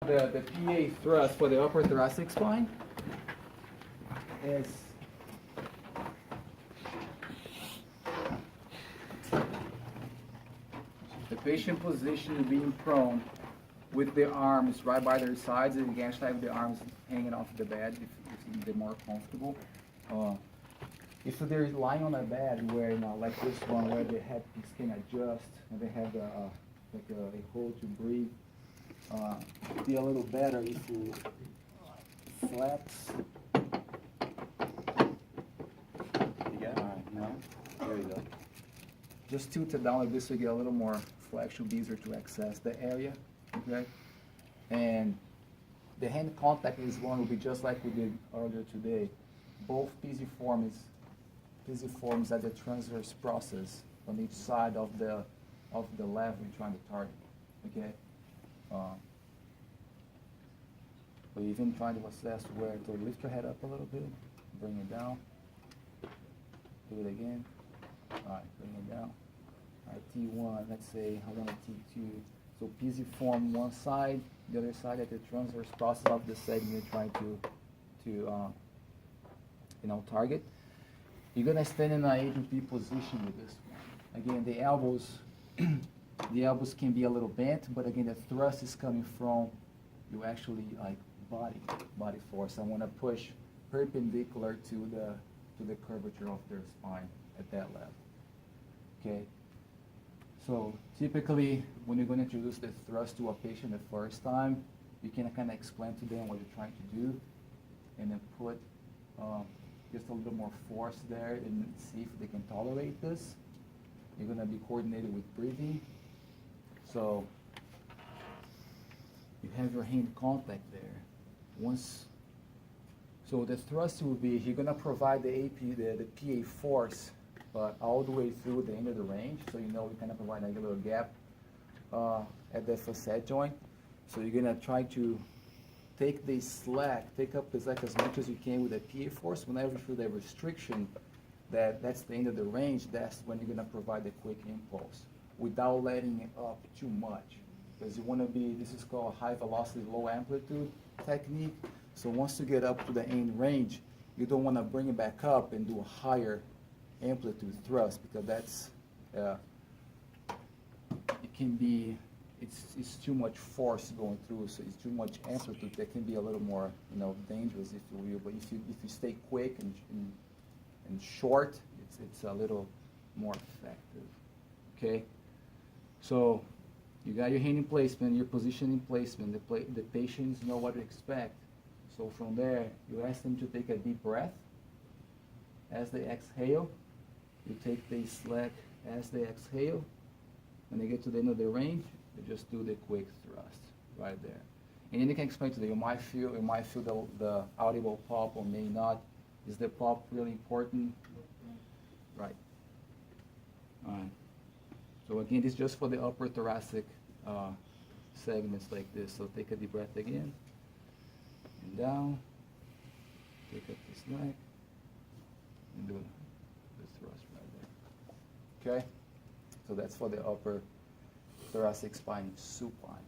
The PA thrust for the upper thoracic spine is the patient position being prone with the arms right by their sides, and you can actually have the arms hanging off the bed if they're more comfortable. If they're lying on a bed where, like this one, where the head can adjust and they have like a hole to breathe, it'd be a little better if you flex. You got it? Alright, now, There you go. just tilt it down like this so you get a little more flex, should be easier to access the area, okay? And the hand contact is one will be just like we did earlier today. Both pisiforms at the transverse process on each side of the lever you're trying to target, okay? But even trying to assess where to lift your head up a little bit, bring it down, do it again. All right, bring it down. All right, T1, let's say I want a T2. So pisiform one side, the other side at the transverse process of the segment you're trying to target. You're gonna stand in an A to B position with this one. Again, the elbows can be a little bent, but again, the thrust is coming from you actually like body force. I want to push perpendicular to the curvature of their spine at that level. Okay. So typically, when you're going to introduce the thrust to a patient the first time, you can kind of explain to them what you're trying to do, and then put just a little more force there and see if they can tolerate this. You're going to be coordinated with breathing. So you have your hand contact there. So the thrust will be, you're going to provide the PA force all the way through the end of the range. So you know we kind of provide like a little gap at the facet joint. So you're going to try to take up the slack as much as you can with the PA force. Whenever you feel the restriction, that's the end of the range, that's when you're going to provide the quick impulse without letting it up too much. Because you want to be, this is called high velocity, low amplitude technique. So once you get up to the end range, you don't want to bring it back up and do a higher amplitude thrust, because that's, it can be, it's too much force going through, so it's too much amplitude. That can be a little more, dangerous, if you will. But if you stay quick and short, it's a little more effective. Okay, so you got your hand in placement, your position in placement. The patients know what to expect. So from there, you ask them to take a deep breath. As they exhale, you take the slack as they exhale. When they get to the end of the range, you just do the quick thrust right there. And then you can explain to them, you might feel the audible pop or may not. Is the pop really important? Right. All right. So again, this is just for the upper thoracic segments like this. So take a deep breath again. And down. Take up the slack. And do the thrust right there. Okay? So that's for the upper thoracic spine supine.